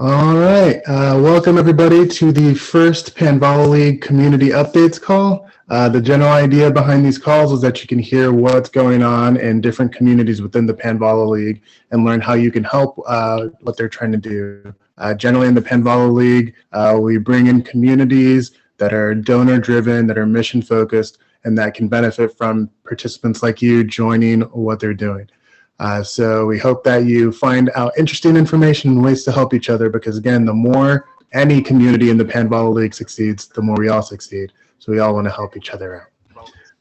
All right, welcome everybody to the first Panvala League community updates call. The general idea behind these calls is that you can hear what's going on in different communities within the Panvala League and learn how you can help what they're trying to do. Generally in the Panvala League, we bring in communities that are donor driven, that are mission focused, and that can benefit from participants like you joining what they're doing. So we hope that you find out interesting information and ways to help each other, because again, the more any community in the Panvala League succeeds, the more we all succeed. So we all want to help each other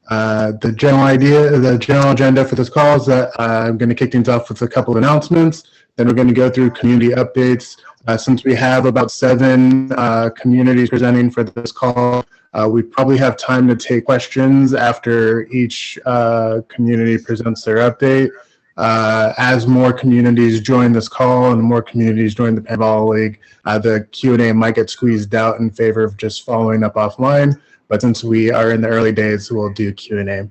out. The general agenda for this call is that I'm going to kick things off with a couple of announcements. Then we're going to go through community updates. Since we have about 7 communities presenting for this call, we probably have time to take questions after each community presents their update. As more communities join this call and more communities join the Panvala League, the Q&A might get squeezed out in favor of just following up offline. But since we are in the early days, we'll do Q&A.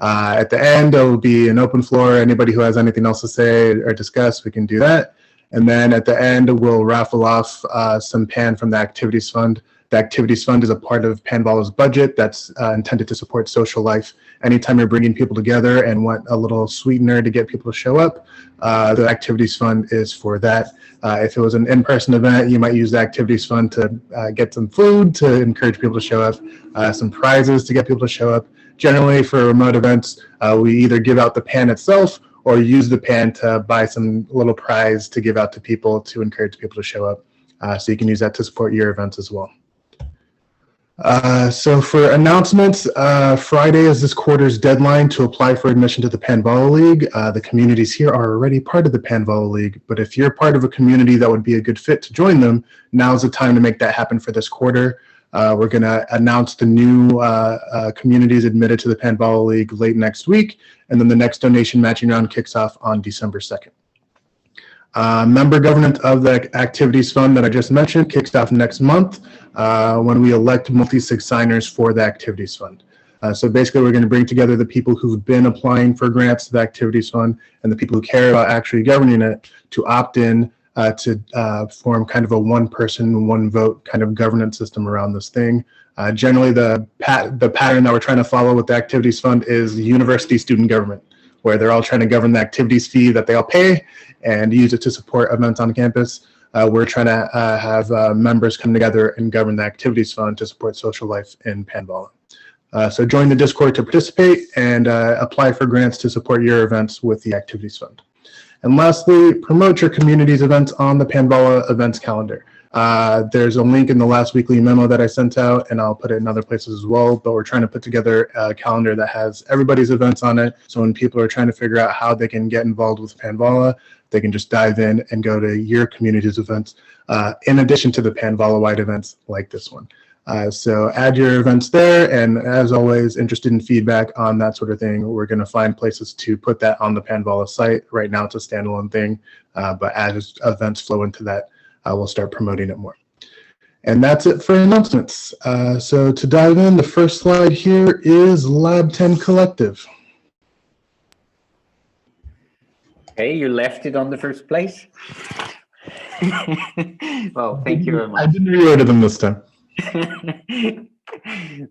At the end, there will be an open floor. Anybody who has anything else to say or discuss, we can do that. And then at the end, we'll raffle off some PAN from the Activities Fund. The Activities Fund is a part of Panvala's budget that's intended to support social life. Anytime you're bringing people together and want a little sweetener to get people to show up, the Activities Fund is for that. If it was an in-person event, you might use the Activities Fund to get some food to encourage people to show up, some prizes to get people to show up. Generally, for remote events, we either give out the PAN itself or use the PAN to buy some little prize to give out to people to encourage people to show up. So you can use that to support your events as well. So for announcements, Friday is this quarter's deadline to apply for admission to the Panvala League. The communities here are already part of the Panvala League, but if you're part of a community that would be a good fit to join them, now's the time to make that happen for this quarter. We're going to announce the new communities admitted to the Panvala League late next week, and then the next donation matching round kicks off on December 2nd. Member governance of the Activities Fund that I just mentioned kicks off next month when we elect multi-sig signers for the Activities Fund. So basically, we're going to bring together the people who've been applying for grants to the Activities Fund and the people who care about actually governing it to opt in to form kind of a one-person, one-vote kind of governance system around this thing. Generally, the pattern that we're trying to follow with the Activities Fund is university student government, where they're all trying to govern the activities fee that they all pay and use it to support events on campus. We're trying to have members come together and govern the Activities Fund to support social life in Panvala. So join the Discord to participate and apply for grants to support your events with the Activities Fund. And lastly, promote your community's events on the Panvala events calendar. There's a link in the last weekly memo that I sent out, and I'll put it in other places as well, but we're trying to put together a calendar that has everybody's events on it. So when people are trying to figure out how they can get involved with Panvala, they can just dive in and go to your community's events, in addition to the Panvala-wide events like this one. So add your events there, and as always, interested in feedback on that sort of thing. We're going to find places to put that on the Panvala site. Right now it's a standalone thing, but as events flow into that, we'll start promoting it more. And that's it for announcements. So to dive in, the first slide here is Lab10 Collective. Okay, you left it on the first place. Well, thank you very much. I didn't reorder them this time.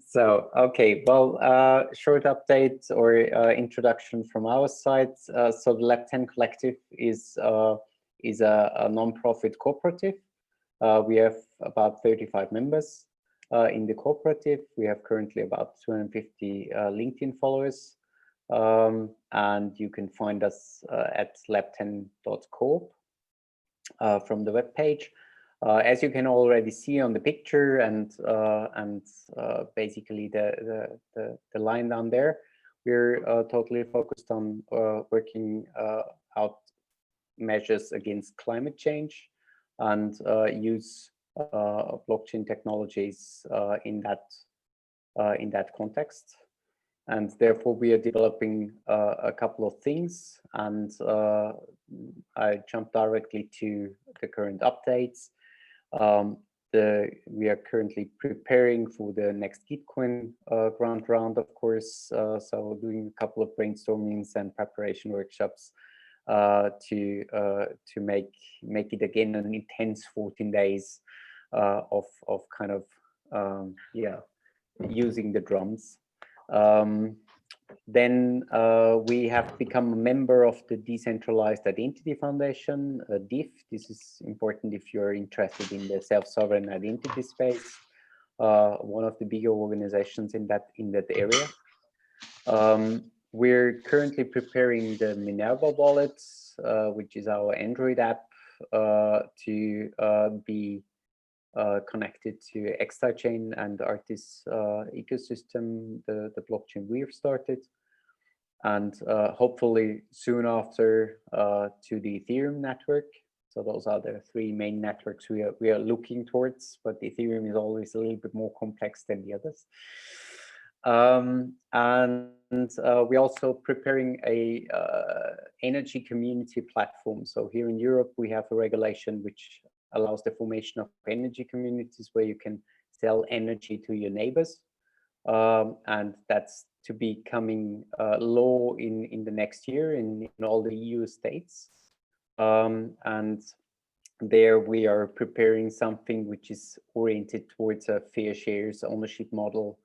So, okay, well, short update or introduction from our side. So the Lab10 Collective is a non-profit cooperative. We have about 35 members in the cooperative. We have currently about 250 LinkedIn followers. And you can find us at lab10.coop from the web page. As you can already see on the picture and basically the line down there, we're totally focused on working out measures against climate change and use blockchain technologies in that context. And therefore, we are developing a couple of things, and I jump directly to the current updates. We are currently preparing for the next Gitcoin grant round, of course, so doing a couple of brainstormings and preparation workshops to make it again an intense 14 days of kind of using the drums. Then we have become a member of the Decentralized Identity Foundation, DIF. This is important if you're interested in the self-sovereign identity space. One of the bigger organizations in that area. We're currently preparing the Minerva wallet, which is our Android app, to be connected to XTI chain and Artis ecosystem, the blockchain we've started, and hopefully soon after to the Ethereum network. So those are the three main networks we are looking towards, but Ethereum is always a little bit more complex than the others. We're also preparing a energy community platform. So here in Europe, we have a regulation which allows the formation of energy communities where you can sell energy to your neighbors. And that's to be coming law in the next year in all the EU states. And there we are preparing something which is oriented towards a fair shares ownership model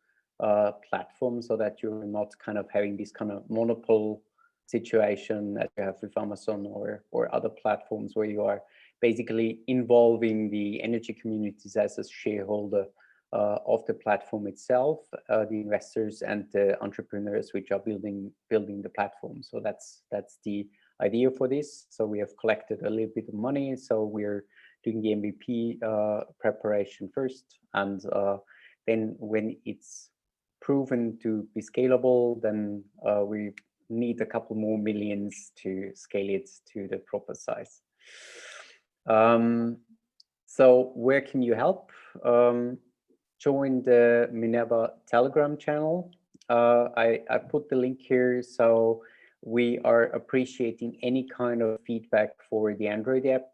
platform, so that you're not kind of having this kind of monopoly situation that you have with Amazon or other platforms, where you are basically involving the energy communities as a shareholder of the platform itself, the investors and the entrepreneurs which are building the platform. So that's the idea for this. So we have collected a little bit of money. So we're doing the MVP preparation first, and then when it's proven to be scalable, then we need a couple more millions to scale it to the proper size. So where can you help? Join the Minerva Telegram channel. I put the link here. So we are appreciating any kind of feedback for the Android app,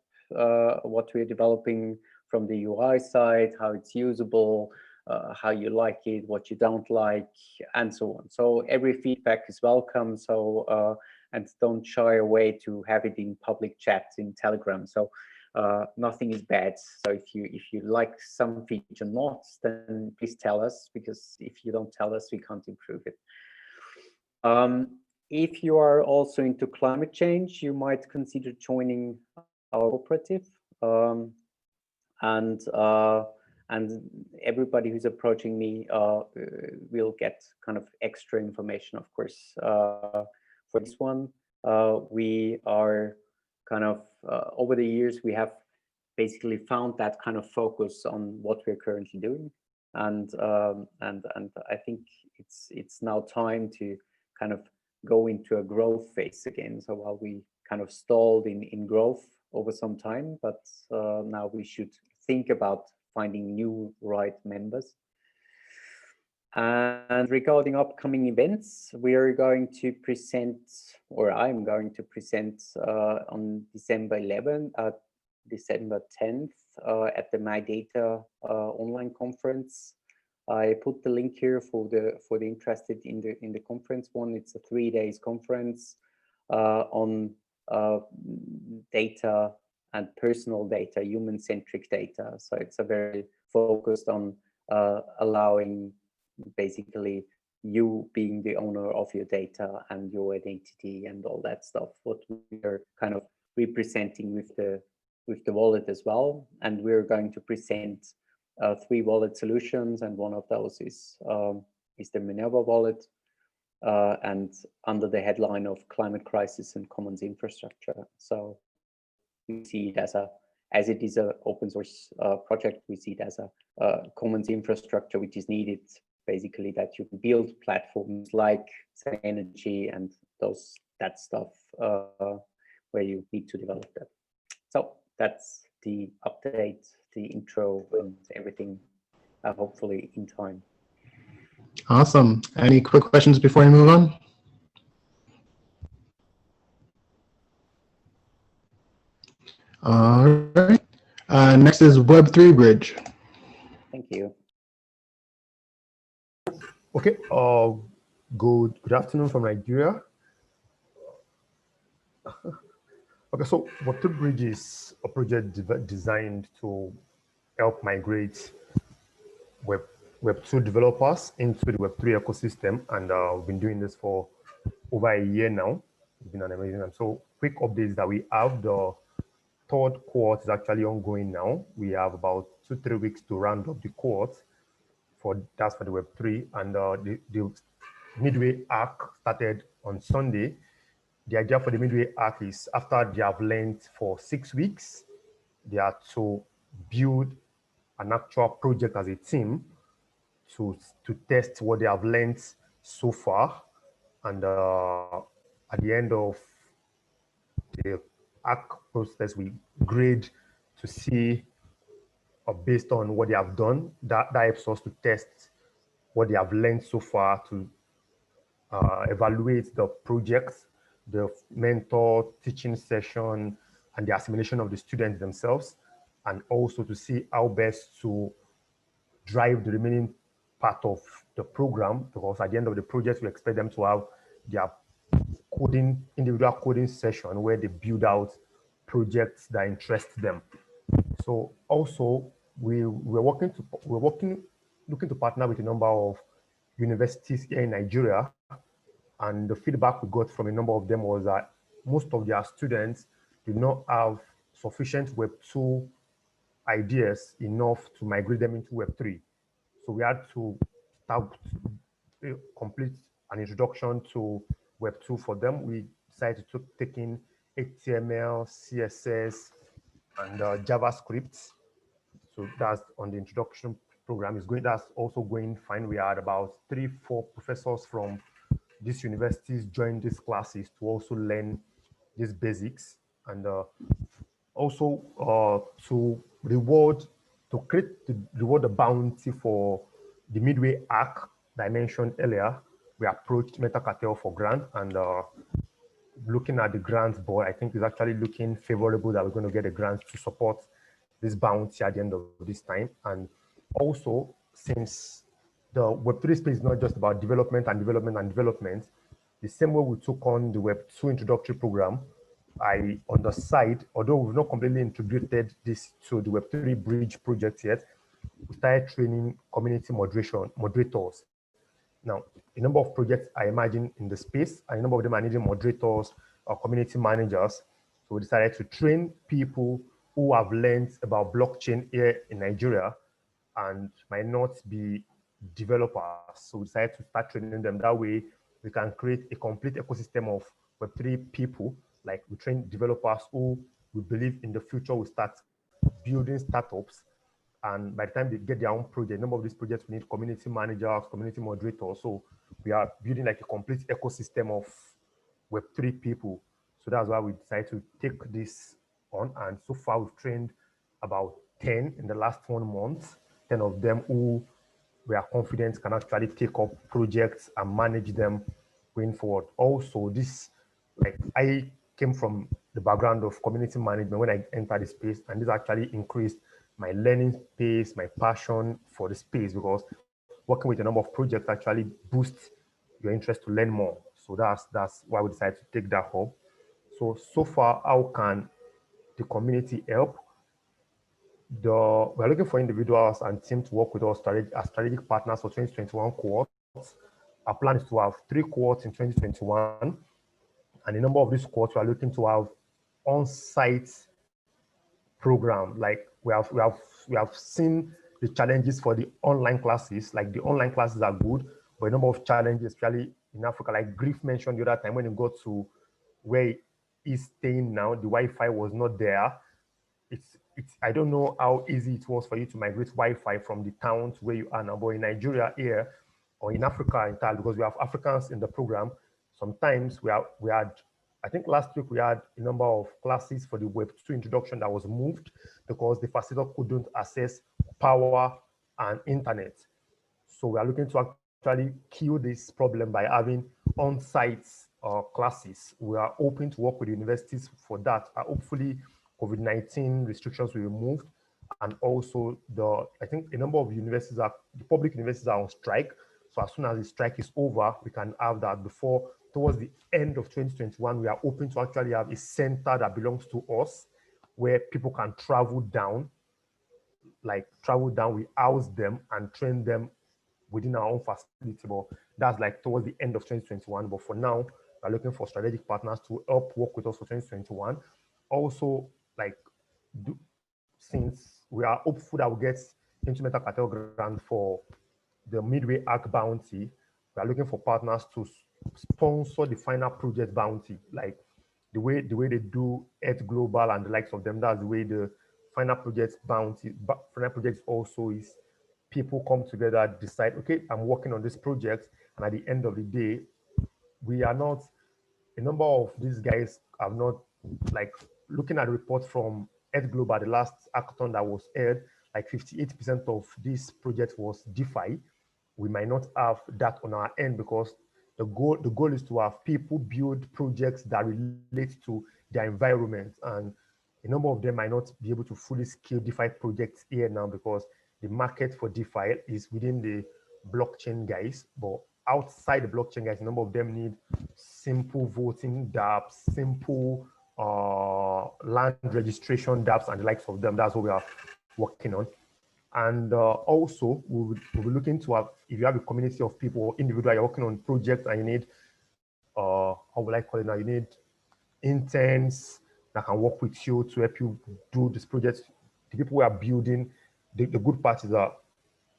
what we're developing from the UI side, how it's usable, how you like it, what you don't like, and so on. So every feedback is welcome. So and don't shy away to have it in public chats in Telegram. So nothing is bad. So if you like some feature not, then please tell us, because if you don't tell us, we can't improve it. If you are also into climate change, you might consider joining our cooperative. And everybody who's approaching me will get kind of extra information, of course, for this one. We are kind of, over the years, we have basically found that kind of focus on what we're currently doing. And I think it's now time to kind of go into a growth phase again. So while we kind of stalled in growth over some time, but now we should think about finding new right members. And regarding upcoming events, we are going to present, or I'm going to present on December 11th, December 10th at the MyData online conference. I put the link here for the interested in the conference one. It's a 3 days conference on data and personal data, human-centric data. So it's a very focused on allowing basically you being the owner of your data and your identity and all that stuff, what we are kind of representing with the wallet as well. And we're going to present 3 wallet solutions, and one of those is the Minerva wallet, and under the headline of climate crisis and commons infrastructure. So we see it as it is an open source project. We see it as a commons infrastructure which is needed, basically, that you can build platforms like energy and that stuff where you need to develop that. So that's the update, the intro, and everything, hopefully in time. Awesome. Any quick questions before we move on? All right. Next is Web3 Bridge. Thank you. Okay. Good afternoon from Nigeria. Okay, so Web3 Bridge is a project designed to help migrate Web2 developers into the Web3 ecosystem, and we've been doing this for over a year now. It's been an amazing time. So quick updates that we have: the third cohort is actually ongoing now. We have about 2-3 weeks to round up the cohort that's for the Web3, and the midway arc started on Sunday. The idea for the midway arc is after they have learned for 6 weeks, they are to build an actual project as a team to test what they have learned so far. And at the end of the arc process, we grade to see, based on what they have done, that helps us to test what they have learned so far, to evaluate the projects, the mentor teaching session, and the assimilation of the students themselves, and also to see how best to drive the remaining part of the program, because at the end of the project, we expect them to have their individual coding session where they build out projects that interest them. So also, we're looking to partner with a number of universities here in Nigeria, and the feedback we got from a number of them was that most of their students do not have sufficient Web2 ideas enough to migrate them into Web3. So we had to complete an introduction to Web2 for them. We decided to take in HTML, CSS, and JavaScript. So that's on the introduction program. That's also going fine. We had about 3-4 professors from these universities join these classes to also learn these basics, and also to reward the bounty for the midway arc that I mentioned earlier. We approached Meta Cartel for grant, and looking at the grants board, I think it's actually looking favorable that we're going to get a grant to support this bounty at the end of this time. And also, since the Web3 space is not just about development, the same way we took on the Web2 introductory program, on the side, although we've not completely integrated this to the Web3 Bridge project yet, we started training community moderators. Now, a number of projects I imagine in the space, and a number of them are needing moderators or community managers. So we decided to train people who have learned about blockchain here in Nigeria and might not be developers. So we decided to start training them. That way, we can create a complete ecosystem of Web3 people. Like, we train developers who we believe in the future will start building startups. And by the time they get their own project, a number of these projects we need community managers, community moderators. So we are building like a complete ecosystem of Web3 people. So that's why we decided to take this on. And so far, we've trained about 10 in the last 1 month, 10 of them who we are confident can actually take up projects and manage them going forward. Also, I came from the background of community management when I entered the space, and this actually increased my learning pace, my passion for the space, because working with a number of projects actually boosts your interest to learn more. So that's why we decided to take that up. So far, how can the community help? We're looking for individuals and teams to work with us as strategic partners for 2021 cohorts. Our plan is to have 3 cohorts in 2021, and a number of these cohorts we are looking to have on-site program. Like we have seen the challenges for the online classes. Like, the online classes are good, but a number of challenges, especially in Africa, like Griff mentioned the other time, when you got to where he's staying now, the Wi-Fi was not there. I don't know how easy it was for you to migrate Wi-Fi from the town to where you are now, but in Nigeria here, or in Africa entirely, because we have Africans in the program, sometimes we had, I think last week we had a number of classes for the Web2 introduction that was moved because the facilitator couldn't access power and internet. So we are looking to actually kill this problem by having on-site classes. We are hoping to work with universities for that. Hopefully, COVID-19 restrictions will be removed, and also I think a number of the public universities are on strike. So as soon as the strike is over, we can have that before towards the end of 2021, we are hoping to actually have a center that belongs to us where people can travel down, we house them and train them within our own facility. But that's like towards the end of 2021. But for now, we're looking for strategic partners to help work with us for 2021. Also, since we are hopeful that we'll get into Meta Cartel grant for the Midway Arc bounty, we are looking for partners to sponsor the final project bounty, like the way they do Earth Global and the likes of them. That's the way the final project bounty, final project also is. People come together, decide, okay, I'm working on this project, and at the end of the day, we are not, a number of these guys have not, like, looking at the report from Earth Global, the last hackathon that was aired, like 58% of this project was DeFi. We might not have that on our end because the goal is to have people build projects that relate to their environment, and a number of them might not be able to fully scale DeFi projects here now because the market for DeFi is within the blockchain guys, but outside the blockchain guys, a number of them need simple voting dApps, simple land registration dApps, and the likes of them. That's what we are working on. And also, we'll be looking to have, if you have a community of people or individual, you're working on projects and you need, how would I call it now? You need interns that can work with you to help you do this project. The people who are building, the good part is that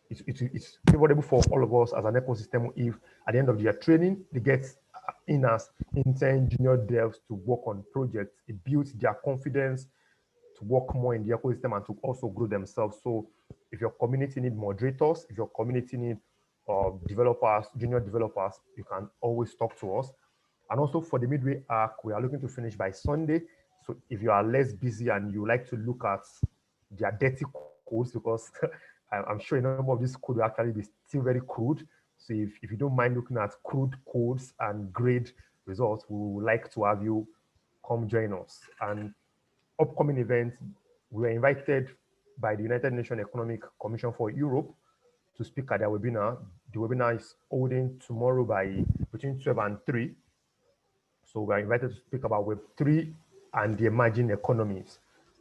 it's favorable for all of us as an ecosystem if at the end of the year training, they get in as intern junior devs to work on projects. It builds their confidence to work more in the ecosystem and to also grow themselves. So if your community need moderators, if your community need developers, junior developers, you can always talk to us. And also for the Midway Arc, we are looking to finish by Sunday. So if you are less busy and you like to look at their dirty codes, because I'm sure a number of this code will actually be still very crude. So if you don't mind looking at crude codes and grade results, we would like to have you come join us. And upcoming events, we were invited by the United Nations Economic Commission for Europe to speak at their webinar. The webinar is holding tomorrow between 12 and 3. So we are invited to speak about Web3 and the emerging economies.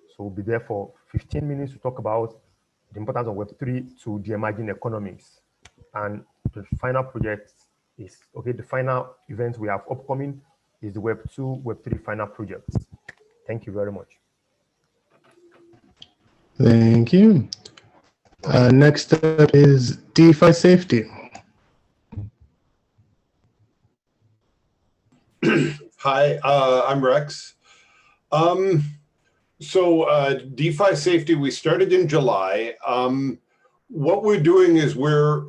So we'll be there for 15 minutes to talk about the importance of Web3 to the emerging economies. And the final project is, okay, the final event we have upcoming is the Web2, Web3 final projects. Thank you very much. Thank you. Next up is DeFi Safety. Hi, I'm Rex. DeFi Safety, we started in July. What we're doing is we're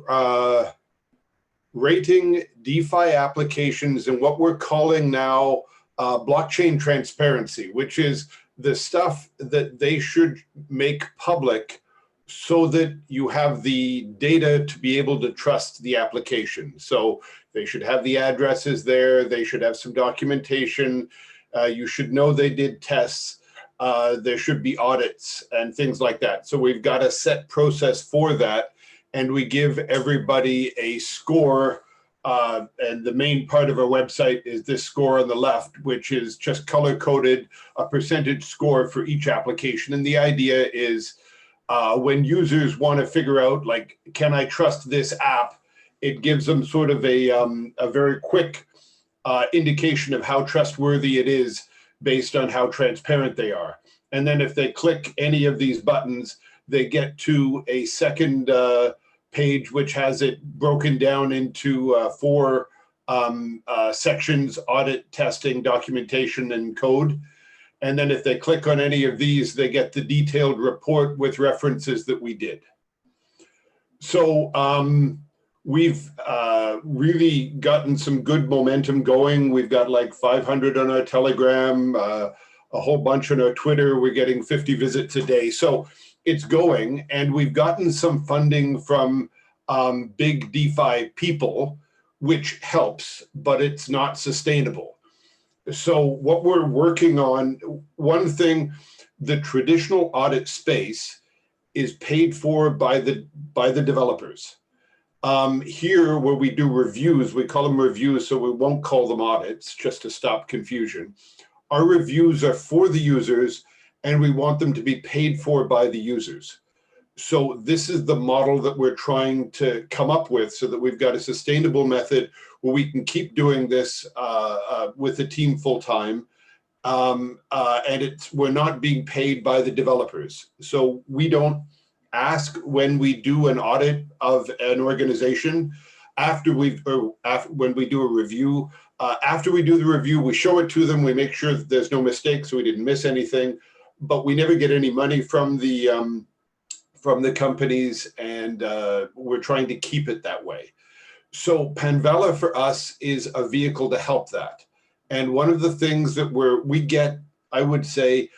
rating DeFi applications in what we're calling now blockchain transparency, which is the stuff that they should make public so that you have the data to be able to trust the application. So they should have the addresses there, they should have some documentation, you should know they did tests, there should be audits and things like that. So we've got a set process for that, and we give everybody a score. And the main part of our website is this score on the left, which is just color-coded, a percentage score for each application. And the idea is when users want to figure out, like, can I trust this app? It gives them sort of a very quick indication of how trustworthy it is based on how transparent they are. And then if they click any of these buttons, they get to a second page, which has it broken down into 4 sections: audit, testing, documentation, and code. And then if they click on any of these, they get the detailed report with references that we did. So we've really gotten some good momentum going. We've got like 500 on our Telegram, a whole bunch on our Twitter. We're getting 50 visits a day. So it's going, and we've gotten some funding from big DeFi people, which helps, but it's not sustainable. So what we're working on, one thing, the traditional audit space is paid for by the developers. Here, where we do reviews, we call them reviews, so we won't call them audits, just to stop confusion. Our reviews are for the users, and we want them to be paid for by the users. So this is the model that we're trying to come up with, so that we've got a sustainable method where we can keep doing this with the team full time. And we're not being paid by the developers. So we don't ask when we do an audit of an organization, when we do a review. After we do the review, we show it to them. We make sure that there's no mistakes, so we didn't miss anything. But we never get any money from the companies, and we're trying to keep it that way. So Panvala for us is a vehicle to help that. And one of the things that we get, I would say,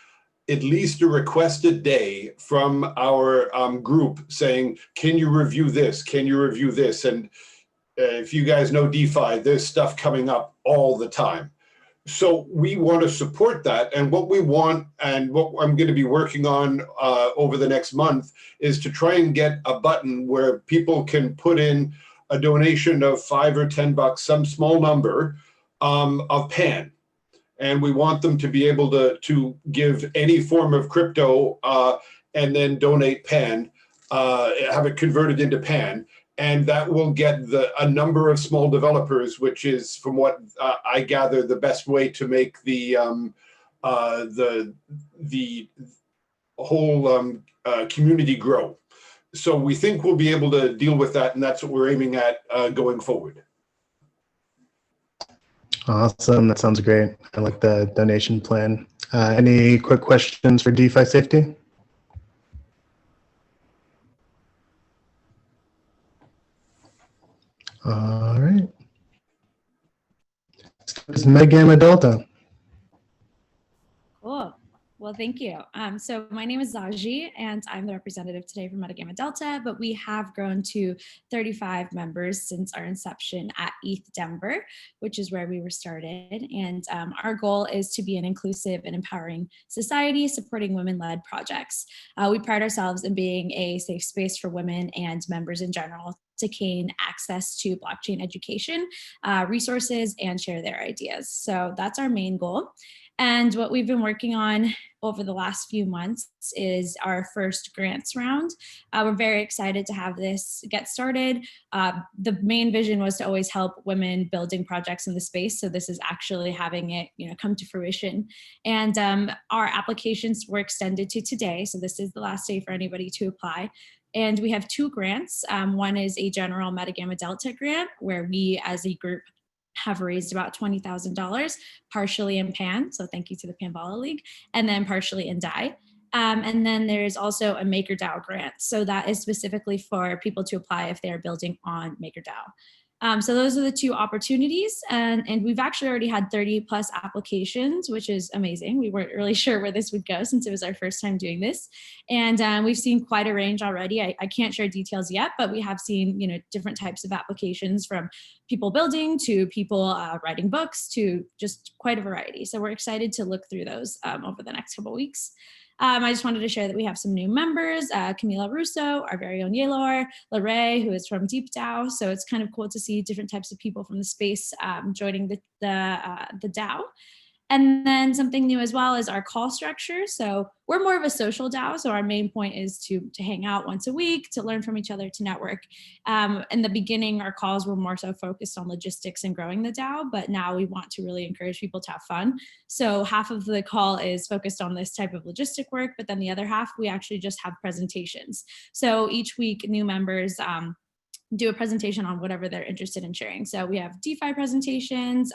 at least a request a day from our group saying, can you review this? Can you review this? And if you guys know DeFi, there's stuff coming up all the time. So we want to support that. And what we want, and what I'm going to be working on over the next month, is to try and get a button where people can put in a donation of $5 or $10, some small number of PAN. And we want them to be able to give any form of crypto and then donate PAN, have it converted into PAN. And that will get a number of small developers, which is, from what I gather, the best way to make the whole community grow. So we think we'll be able to deal with that, and that's what we're aiming at going forward. Awesome. That sounds great. I like the donation plan. Any quick questions for DeFi Safety? All right. It's madagamadelta. Cool. Well, thank you. So my name is Zaji, and I'm the representative today from madagamadelta, but we have grown to 35 members since our inception at ETH Denver, which is where we were started. And our goal is to be an inclusive and empowering society supporting women-led projects. We pride ourselves in being a safe space for women and members in general to gain access to blockchain education, resources, and share their ideas. So that's our main goal. And what we've been working on over the last few months is our first grants round. We're very excited to have this get started. The main vision was to always help women building projects in the space. So this is actually having it, come to fruition. And our applications were extended to today. So this is the last day for anybody to apply. And we have two grants. One is a general madagamadelta grant, where we as a group have raised about $20,000, partially in PAN, so thank you to the Panvala League, and then partially in DAI. And then there's also a MakerDAO grant. So that is specifically for people to apply if they're building on MakerDAO. So those are the two opportunities. And we've actually already had 30 plus applications, which is amazing. We weren't really sure where this would go since it was our first time doing this. And we've seen quite a range already. I can't share details yet, but we have seen, different types of applications, from people building to people writing books to just quite a variety. So we're excited to look through those over the next couple of weeks. I just wanted to share that we have some new members, Camila Russo, our very own Yelor, Larray, who is from DXDOW. So it's kind of cool to see different types of people from the space joining the DAO. And then something new as well is our call structure. So we're more of a social DAO. So our main point is to hang out once a week, to learn from each other, to network. In the beginning, our calls were more so focused on logistics and growing the DAO, but now we want to really encourage people to have fun. So half of the call is focused on this type of logistic work, but then the other half, we actually just have presentations. So each week, new members do a presentation on whatever they're interested in sharing. So we have DeFi presentations,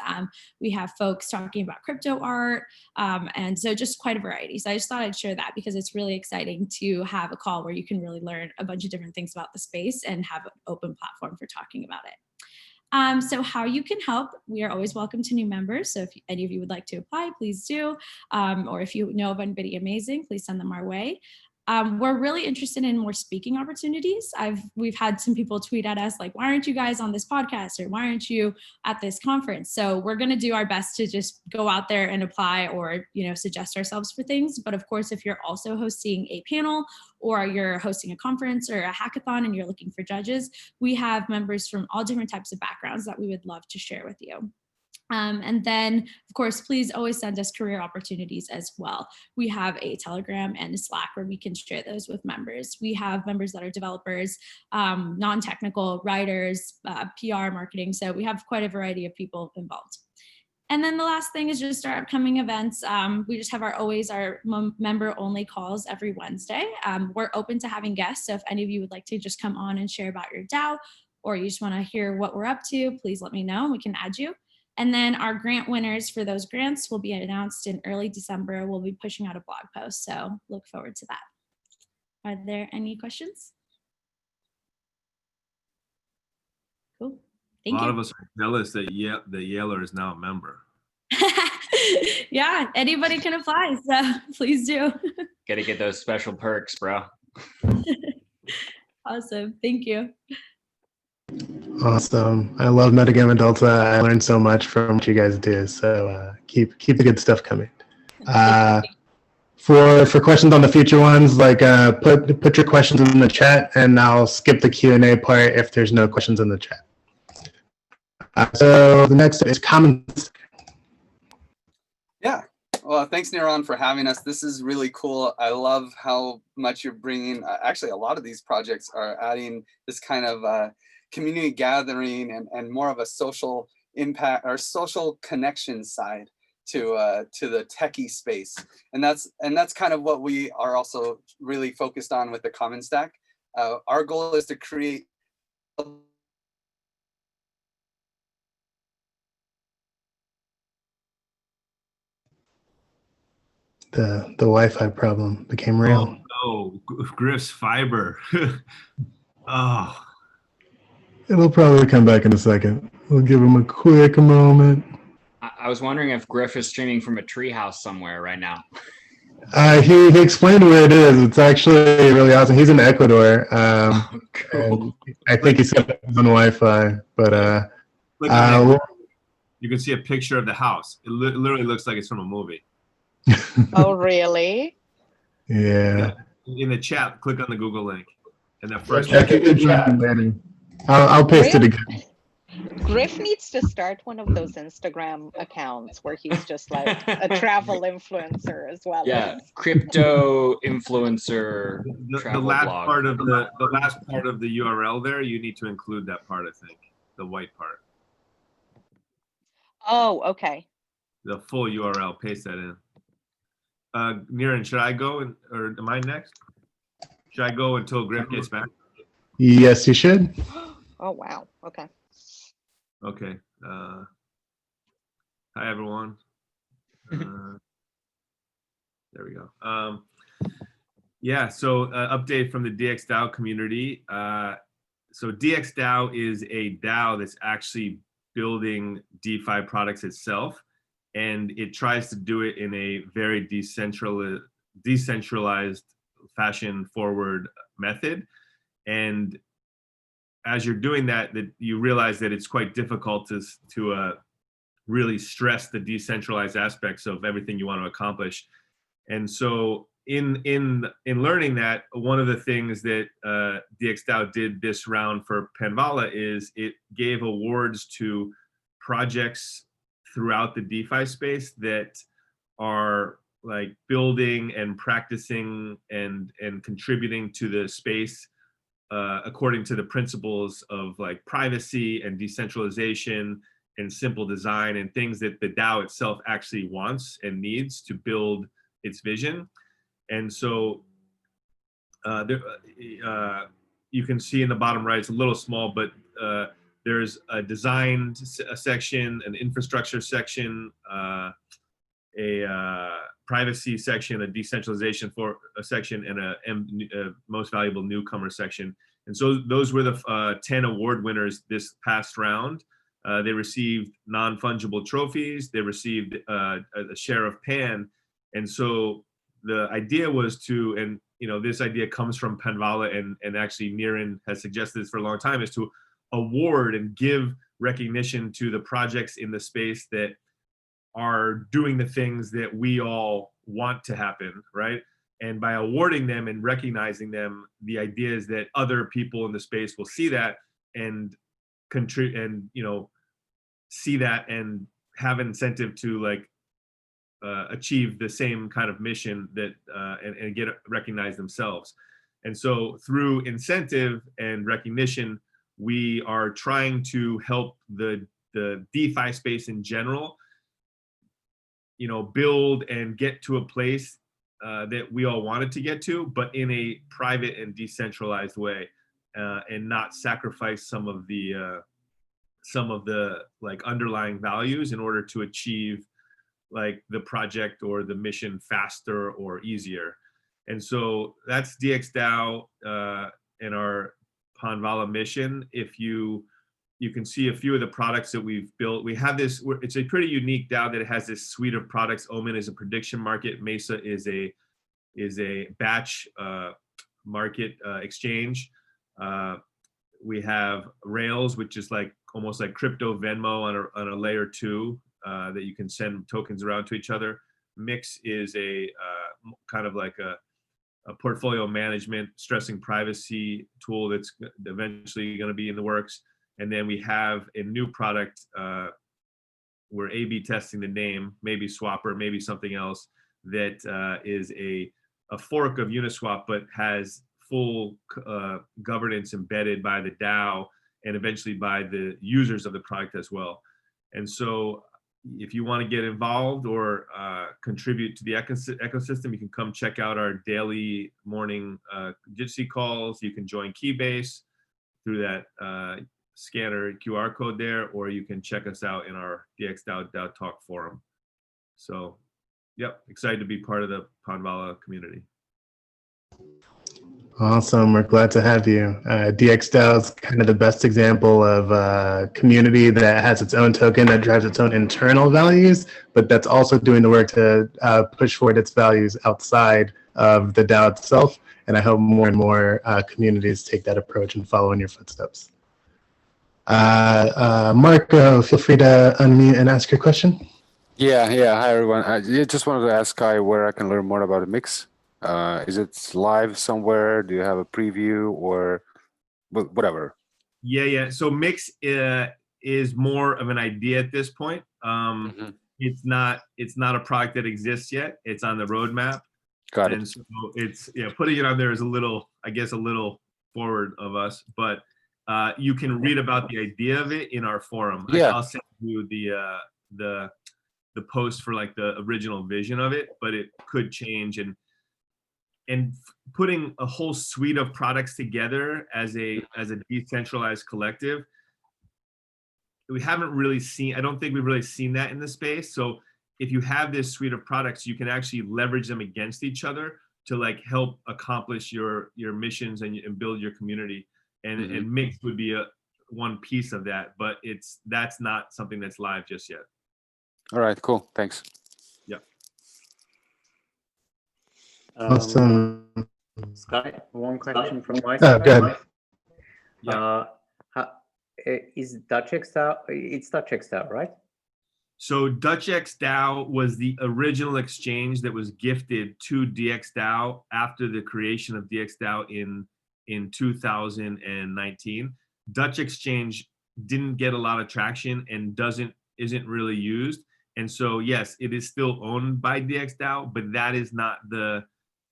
we have folks talking about crypto art, and so just quite a variety. So I just thought I'd share that because it's really exciting to have a call where you can really learn a bunch of different things about the space and have an open platform for talking about it. So how you can help, we are always welcome to new members. So if any of you would like to apply, please do. Or if you know of anybody amazing, please send them our way. We're really interested in more speaking opportunities. We've had some people tweet at us like, why aren't you guys on this podcast, or why aren't you at this conference? So we're going to do our best to just go out there and apply, or suggest ourselves for things. But of course, if you're also hosting a panel, or you're hosting a conference or a hackathon and you're looking for judges, we have members from all different types of backgrounds that we would love to share with you. And then, of course, please always send us career opportunities as well. We have a Telegram and a Slack where we can share those with members. We have members that are developers, non-technical writers, PR, marketing. So we have quite a variety of people involved. And then the last thing is just our upcoming events. We just have our member-only calls every Wednesday. We're open to having guests. So if any of you would like to just come on and share about your DAO, or you just want to hear what we're up to, please let me know and we can add you. And then our grant winners for those grants will be announced in early December. We'll be pushing out a blog post, so look forward to that. Are there any questions? Cool. Thank you. A lot of us are jealous that the Yaler is now a member. Yeah, anybody can apply, so please do. Gotta get those special perks, bro. Awesome. Thank you. Awesome. I love madagamadelta. I learned so much from what you guys do. So keep the good stuff coming. For questions on the future ones, like put your questions in the chat, and I'll skip the Q&A part if there's no questions in the chat. So the next is comments. Yeah. Well, thanks, Niran, for having us. This is really cool. I love how much you're bringing. Actually, a lot of these projects are adding this kind of community gathering and more of a social impact or social connection side to the techie space. And that's kind of what we are also really focused on with the Common Stack. Our goal is to create The Wi-Fi problem became real. Oh no, Griff's fiber. Oh. It'll probably come back in a second. We'll give him a quick moment. I was wondering if Griff is streaming from a treehouse somewhere right now. He explained where it is. It's actually really awesome. He's in Ecuador. Cool. I think he's on Wi-Fi, but you can see a picture of the house. It literally looks like it's from a movie. Oh, really? Yeah. In the chat, click on the Google link. And that first Check it in the chat later. I'll paste it again. Griff needs to start one of those Instagram accounts where he's just like a travel influencer as well. Yeah, crypto influencer. The last part of the last part of the URL there, you need to include that part, I think, the white part. Oh, okay. The full URL, paste that in. Niran, should I go or am I next? Should I go until Griff gets back? Yes, you should. Oh, wow. Okay. Okay. Hi, everyone. There we go. Yeah, so update from the DXDOW community. So DXDOW is a DAO that's actually building DeFi products itself, and it tries to do it in a very decentralized fashion forward method. And as you're doing that, you realize that it's quite difficult to really stress the decentralized aspects of everything you want to accomplish. And so in learning that, one of the things that DXDOW did this round for Panvala is it gave awards to projects throughout the DeFi space that are like building and practicing and contributing to the space according to the principles of like privacy and decentralization and simple design and things that the DAO itself actually wants and needs to build its vision. And so you can see in the bottom right, it's a little small, but there's a design section, an infrastructure section, a privacy section, a decentralization for a section, and a most valuable newcomer section. And so those were the 10 award winners this past round. They received non-fungible trophies. They received a share of Pan. And so the idea was to, and this idea comes from Panvala, and actually Niran has suggested this for a long time, is to award and give recognition to the projects in the space that are doing the things that we all want to happen, right? And by awarding them and recognizing them, the idea is that other people in the space will see that and contribute, and see that and have an incentive to achieve the same kind of mission that and get recognized themselves. And so through incentive and recognition, we are trying to help the DeFi space in general, build and get to a place that we all wanted to get to, but in a private and decentralized way, and not sacrifice some of the underlying values in order to achieve the project or the mission faster or easier. And so that's DXDOW and our Panvala mission. If you can see a few of the products that we've built. We have this, it's a pretty unique DAO that has this suite of products. Omen is a prediction market. Mesa is a batch market exchange. We have Rails, which is almost like crypto Venmo on a layer 2 that you can send tokens around to each other. Mix is a kind of like a portfolio management, stressing privacy tool that's eventually going to be in the works. And then we have a new product, we're A/B testing the name, maybe Swapper, maybe something else, that is a fork of Uniswap, but has full governance embedded by the DAO and eventually by the users of the product as well. And so if you want to get involved or contribute to the ecosystem, you can come check out our daily morning Jitsi calls. You can join Keybase through that scanner QR code there, or you can check us out in our DXDOW DAO Talk forum. So, yep, excited to be part of the Panvala community. Awesome, we're glad to have you. DXDOW is kind of the best example of a community that has its own token that drives its own internal values, but that's also doing the work to push forward its values outside of the DAO itself. And I hope more and more communities take that approach and follow in your footsteps. Marco, feel free to unmute and ask your question. Yeah. Hi, everyone. I just wanted to ask Kai where I can learn more about the Mix. Is it live somewhere? Do you have a preview or whatever? Yeah. So Mix is more of an idea at this point. It's not a product that exists yet. It's on the roadmap. Got it. And so it's, putting it on there is a little forward of us, but you can read about the idea of it in our forum. Yeah. I'll send you the post for the original vision of it, but it could change, and putting a whole suite of products together as a decentralized collective, we haven't really seen, I don't think we've really seen that in the space. So if you have this suite of products, you can actually leverage them against each other to help accomplish your missions and build your community. And Mix would be one piece of that, but that's not something that's live just yet. All right, cool. Thanks. Yeah. Awesome. Sky, one question from my side. Go ahead. Yeah. Is DXDOW? It's DXDOW, right? So DXDOW was the original exchange that was gifted to DXDOW after the creation of DXDOW in 2019. Dutch Exchange didn't get a lot of traction and isn't really used. And so yes, it is still owned by DXDOW, but that is not the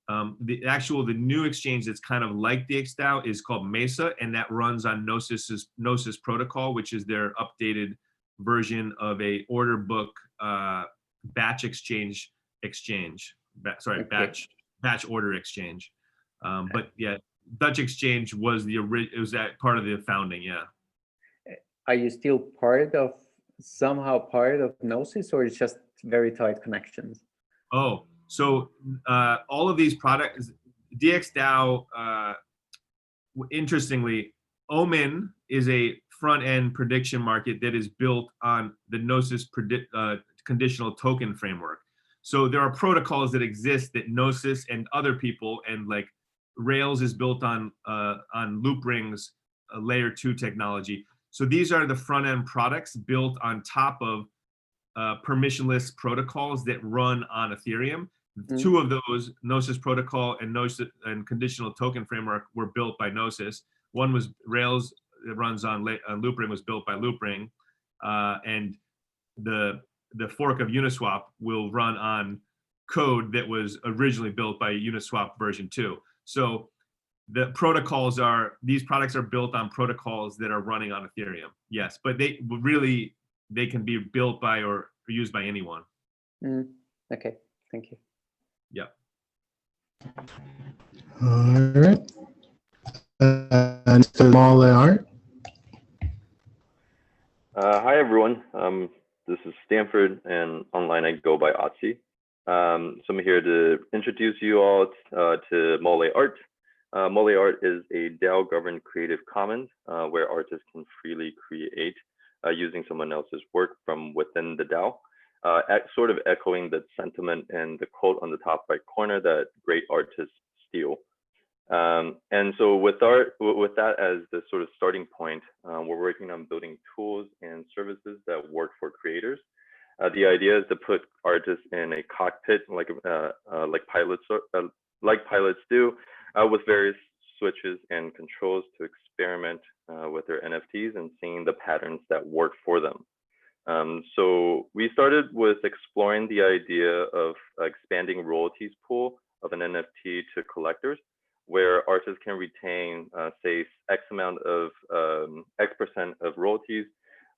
new exchange that's kind of like DXDOW is called Mesa, and that runs on Gnosis protocol, which is their updated version of a order book batch order exchange. But yeah, Dutch Exchange was that part of the founding. Yeah. Are you still somehow part of Gnosis, or it's just very tight connections? Oh, so all of these products, DXDOW, interestingly, Omen is a front-end prediction market that is built on the Gnosis conditional token framework. So there are protocols that exist that Gnosis and other people, and like Rails is built on loop rings, layer 2 technology. So these are the front end products built on top of permissionless protocols that run on Ethereum. Two of those, Gnosis protocol and Gnosis and conditional token framework, were built by Gnosis. One was Rails that runs on Loopring, was built by Loopring, and the fork of Uniswap will run on code that was originally built by Uniswap version 2. So the protocols these products are built on protocols that are running on Ethereum. Yes, but they can be built by or used by anyone. Okay, thank you. Yeah. All right. And MollyArt. Hi, everyone. This is Stanford, and online I go by Otzi. So I'm here to introduce you all to MollyArt. MollyArt is a DAO-governed Creative Commons where artists can freely create using someone else's work from within the DAO, sort of echoing the sentiment and the quote on the top right corner that great artists steal. And so with that as the sort of starting point, we're working on building tools and services that work for creators. The idea is to put artists in a cockpit like pilots do, with various switches and controls to experiment with their NFTs and seeing the patterns that work for them. So we started with exploring the idea of expanding royalties pool of an NFT to collectors, where artists can retain, say, X amount of X% of royalties,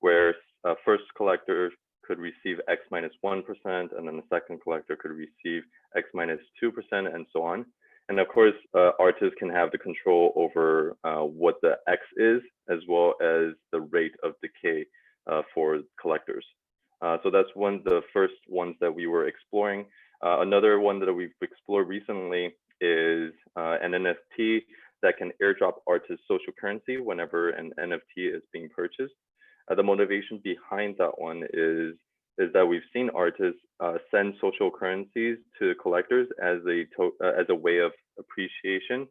where first collector could receive X minus 1%, and then the second collector could receive X minus 2%, and so on. And of course, artists can have the control over what the X is, as well as the rate of decay for collectors. So that's one of the first ones that we were exploring. Another one that we've explored recently is an NFT that can airdrop artists social currency whenever an NFT is being purchased. The motivation behind that one is that we've seen artists send social currencies to collectors as a way of appreciation,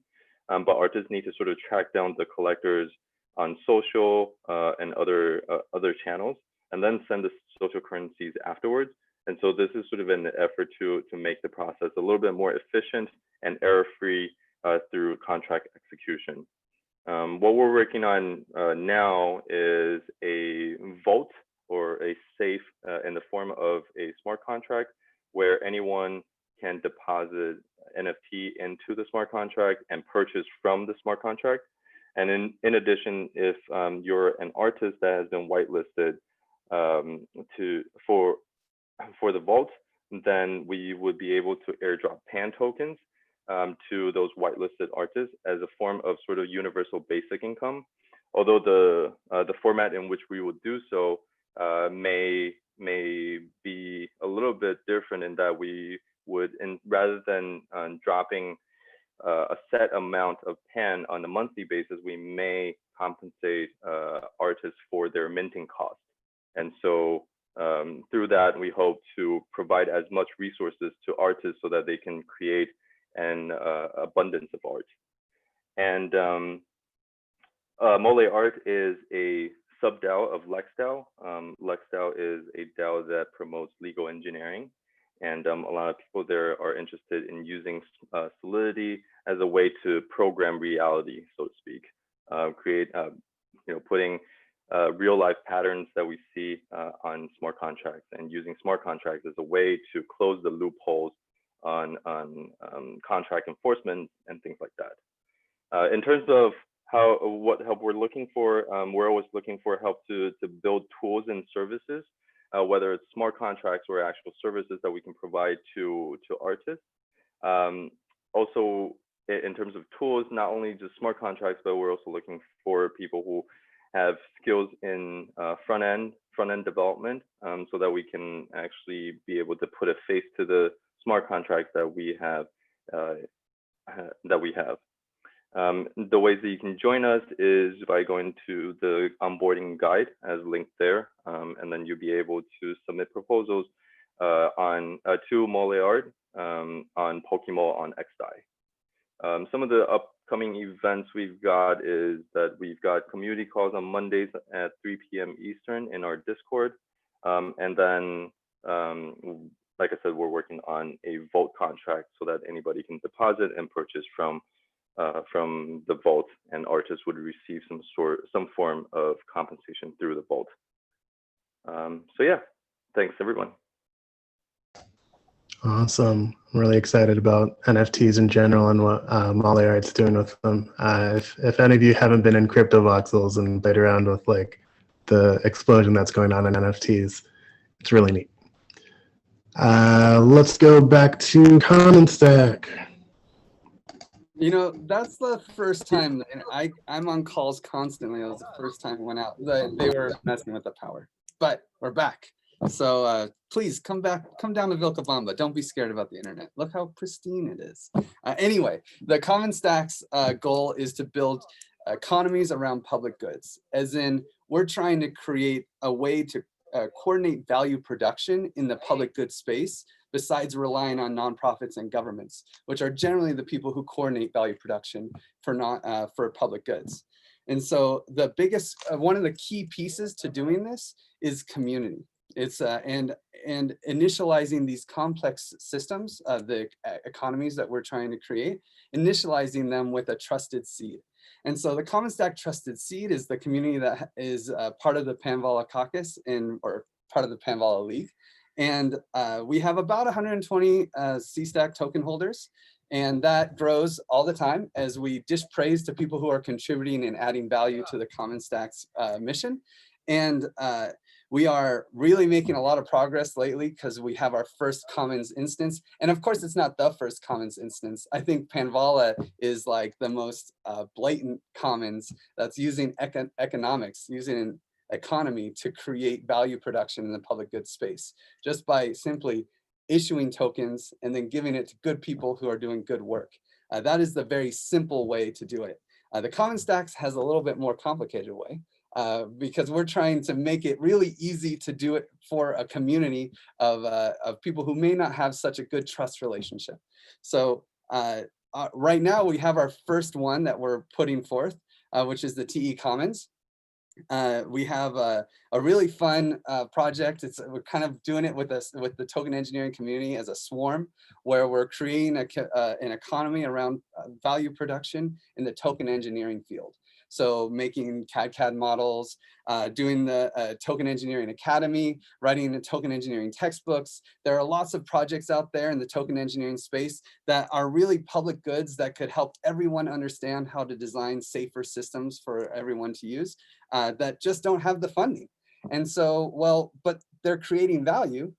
but artists need to sort of track down the collectors on social and other channels, and then send the social currencies afterwards. And so this is sort of an effort to make the process a little bit more efficient and error-free through contract execution. What we're working on now is a vault or a safe in the form of a smart contract where anyone can deposit NFT into the smart contract and purchase from the smart contract. And in addition, if you're an artist that has been whitelisted for the vault, then we would be able to airdrop PAN tokens to those whitelisted artists as a form of sort of universal basic income. Although the format in which we would do so may be a little bit different in that we would, rather than dropping a set amount of PAN on a monthly basis, we may compensate artists for their minting costs. And so through that, we hope to provide as much resources to artists so that they can create an abundance of art. And MollyArt is a sub-DAO of LexDAO. LexDAO is a DAO that promotes legal engineering. And a lot of people there are interested in using Solidity as a way to program reality, so to speak, create, putting real life patterns that we see on smart contracts, and using smart contracts as a way to close the loopholes on contract enforcement and things like that. In terms of what help we're looking for, we're always looking for help to build tools and services, whether it's smart contracts or actual services that we can provide to artists. Also, in terms of tools, not only just smart contracts, but we're also looking for people who have skills in front-end development, so that we can actually be able to put a face to the smart contracts that we have. The ways that you can join us is by going to the onboarding guide as linked there, and then you'll be able to submit proposals to MollyArt on Pokemon on XDOW. Some of the upcoming events we've got is that we've got community calls on Mondays at 3 p.m. Eastern in our Discord. And then, like I said, we're working on a vault contract so that anybody can deposit and purchase from the vault, and artists would receive some form of compensation through the vault. So yeah, thanks everyone. Awesome. I'm really excited about NFTs in general and what MollyArt's doing with them. If any of you haven't been in crypto voxels and played around with like the explosion that's going on in NFTs, it's really neat. Let's go back to Common Stack. You know, that's the first time, and I'm on calls constantly. It was the first time it went out. They were messing with the power, but we're back. So please come down to Vilcabamba. Don't be scared about the internet. Look how pristine it is. Anyway, the Common Stack's goal is to build economies around public goods, as in we're trying to create a way to coordinate value production in the public goods space, besides relying on nonprofits and governments, which are generally the people who coordinate value production for public goods. And so the biggest, one of the key pieces to doing this is community. It's and initializing these complex systems, the economies that we're trying to create, initializing them with a trusted seed. And so the Common Stack Trusted Seed is the community that is part of the Panvala caucus or part of the Panvala League. And we have about 120 C-Stack token holders. And that grows all the time as we dish praise to people who are contributing and adding value to the Common Stack's mission. And we are really making a lot of progress lately because we have our first Commons instance. And of course, it's not the first Commons instance. I think Panvala is like the most blatant Commons that's using economics, using an economy to create value production in the public goods space, just by simply issuing tokens and then giving it to good people who are doing good work. That is the very simple way to do it. The Common Stacks has a little bit more complicated way. Because we're trying to make it really easy to do it for a community of people who may not have such a good trust relationship. So right now we have our first one that we're putting forth, which is the TE Commons. We have a really fun project. We're kind of doing it with the token engineering community as a swarm, where we're creating an economy around value production in the token engineering field. So making CAD models, doing the Token Engineering Academy, writing the token engineering textbooks. There are lots of projects out there in the token engineering space that are really public goods that could help everyone understand how to design safer systems for everyone to use that just don't have the funding. And so, well, but they're creating value.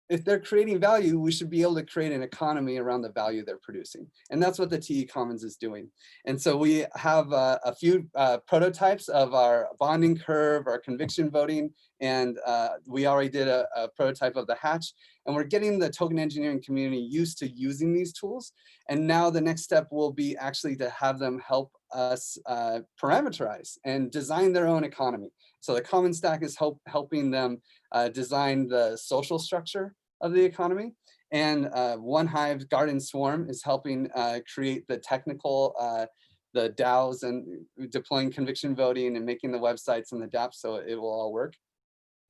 If they're creating value, we should be able to create an economy around the value they're producing. And that's what the TE Commons is doing. And so we have a few prototypes of our bonding curve, our conviction voting, and we already did a prototype of the hatch. And we're getting the token engineering community used to using these tools. And now the next step will be actually to have them help us parameterize and design their own economy. So the Common Stack is helping them design the social structure of the economy. And One Hive Garden Swarm is helping create the technical, the DAOs and deploying conviction voting and making the websites and the dApps so it will all work.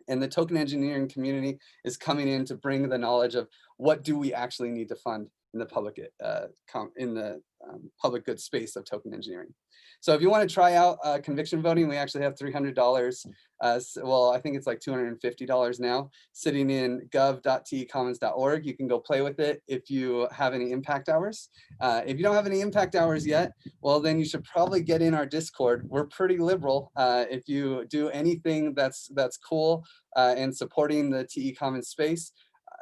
And the token engineering community is coming in to bring the knowledge of what do we actually need to fund in the public public good space of token engineering. So if you want to try out conviction voting, we actually have $300. Well, I think it's like $250 now, sitting in gov.tecommons.org. You can go play with it if you have any impact hours. If you don't have any impact hours yet, well, then you should probably get in our Discord. We're pretty liberal. If you do anything that's cool and supporting the TE Commons space,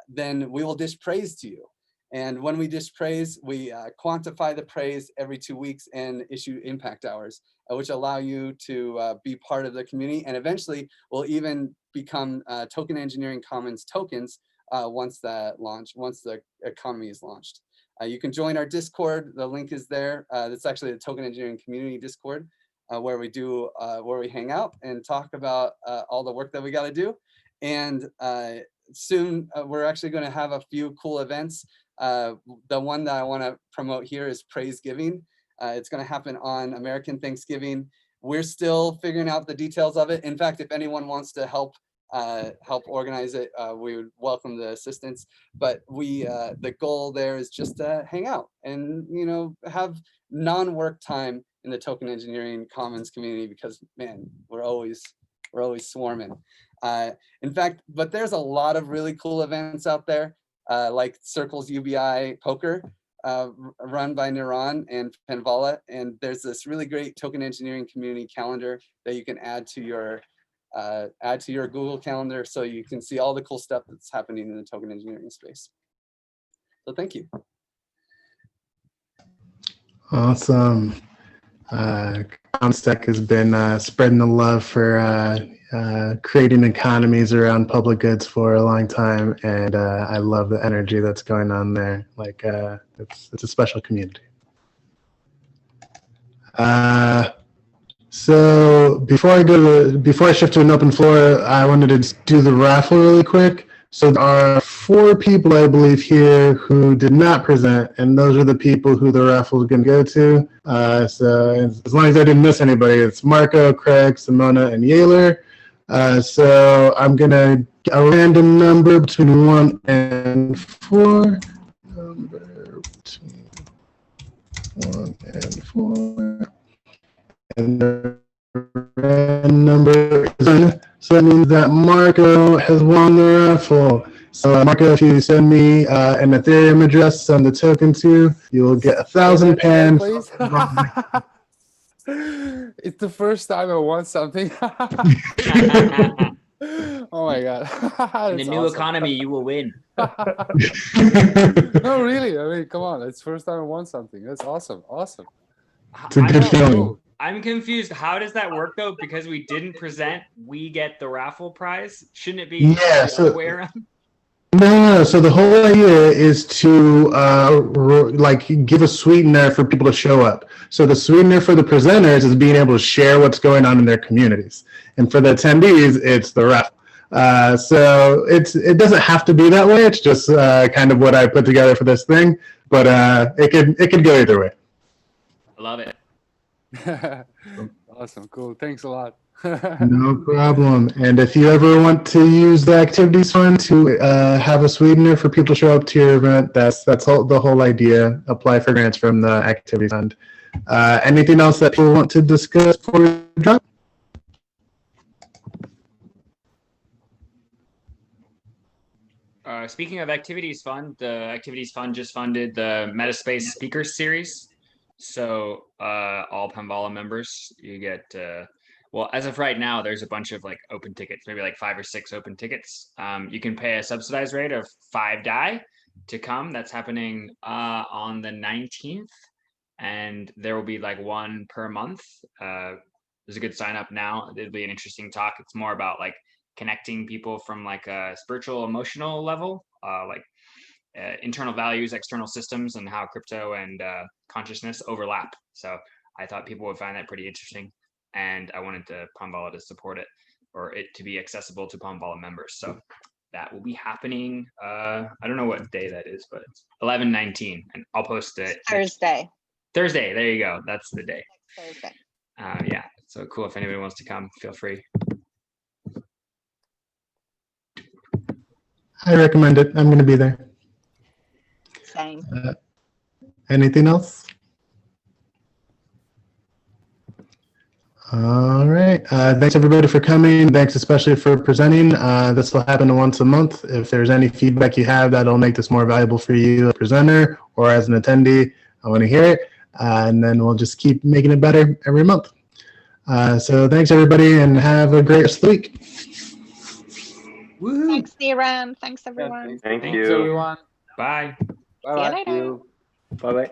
then we will dish praise to you. And when we dish praise, we quantify the praise every 2 weeks and issue impact hours, which allow you to be part of the community. And eventually will even become Token Engineering Commons tokens once the economy is launched. You can join our Discord. The link is there. That's actually the Token Engineering Community Discord, where we hang out and talk about all the work that we got to do. And soon we're actually going to have a few cool events. The one that I want to promote here is Praise Giving. It's going to happen on American Thanksgiving. We're still figuring out the details of it. In fact, if anyone wants to help organize it, we would welcome the assistance. But the goal there is just to hang out and have non-work time in the token engineering commons community, because man, we're always swarming. In fact, but there's a lot of really cool events out there, like Circles UBI Poker, run by Niran and Panvala, and there's this really great token engineering community calendar that you can add to your Google Calendar, so you can see all the cool stuff that's happening in the token engineering space. So thank you. Awesome. Comsec has been spreading the love for creating economies around public goods for a long time, and I love the energy that's going on there. Like it's a special community. So before I shift to an open floor, I wanted to do the raffle really quick. So there are 4 people, I believe, here who did not present, and those are the people who the raffle is going to go to. So as long as I didn't miss anybody, it's Marco, Craig, Simona, and Yaler. So I'm going to get a random number between 1 and 4. Number between 1 and 4. And the random number is 1. So that means that Marco has won the raffle. So Marco, if you send me an Ethereum address to send the token to, you will get 1,000 pan. Please. It's the first time I won something. Oh my god. In the new economy, you will win. No, really. I mean, come on. It's the first time I won something. That's awesome. Awesome. It's a good feeling. I'm confused. How does that work though? Because we didn't present, we get the raffle prize. Shouldn't it be the other way around? No. So the whole idea is to give a sweetener for people to show up. So the sweetener for the presenters is being able to share what's going on in their communities, and for the attendees, it's the raffle. So it doesn't have to be that way. It's just kind of what I put together for this thing, but it could go either way. I love it. Awesome, cool. Thanks a lot. No problem. And if you ever want to use the activities fund to have a sweetener for people to show up to your event, that's the whole idea. Apply for grants from the activities fund. Anything else that people want to discuss before we drop? Speaking of activities fund, the activities fund just funded the Metaspace Speakers Series. So all Panvala members, you get, well, as of right now, there's a bunch of like open tickets, maybe like 5 or 6 open tickets. You can pay a subsidized rate of 5 DAI to come. That's happening on the 19th. And there will be like 1 per month. There's a good sign up now. It'll be an interesting talk. It's more about like connecting people from like a spiritual, emotional level, like internal values, external systems, and how crypto and consciousness overlap. So I thought people would find that pretty interesting, and I wanted Panvala to support it, or it to be accessible to Panvala members. So that will be happening. I don't know what day that is, but it's 11/19, and I'll post it. Thursday. Thursday. There you go. That's the day. Thursday. Yeah. So cool. If anybody wants to come, feel free. I recommend it. I'm going to be there. Same. Anything else? All right. Thanks everybody for coming. Thanks especially for presenting. This will happen once a month. If there's any feedback you have that'll make this more valuable for you as a presenter or as an attendee, I want to hear it. And then we'll just keep making it better every month. So thanks everybody, and have a great rest of the week. Woo-hoo. Thanks, Niran. Thanks, everyone. Thank Thanks, you. everyone. Bye. See you later. Bye-bye.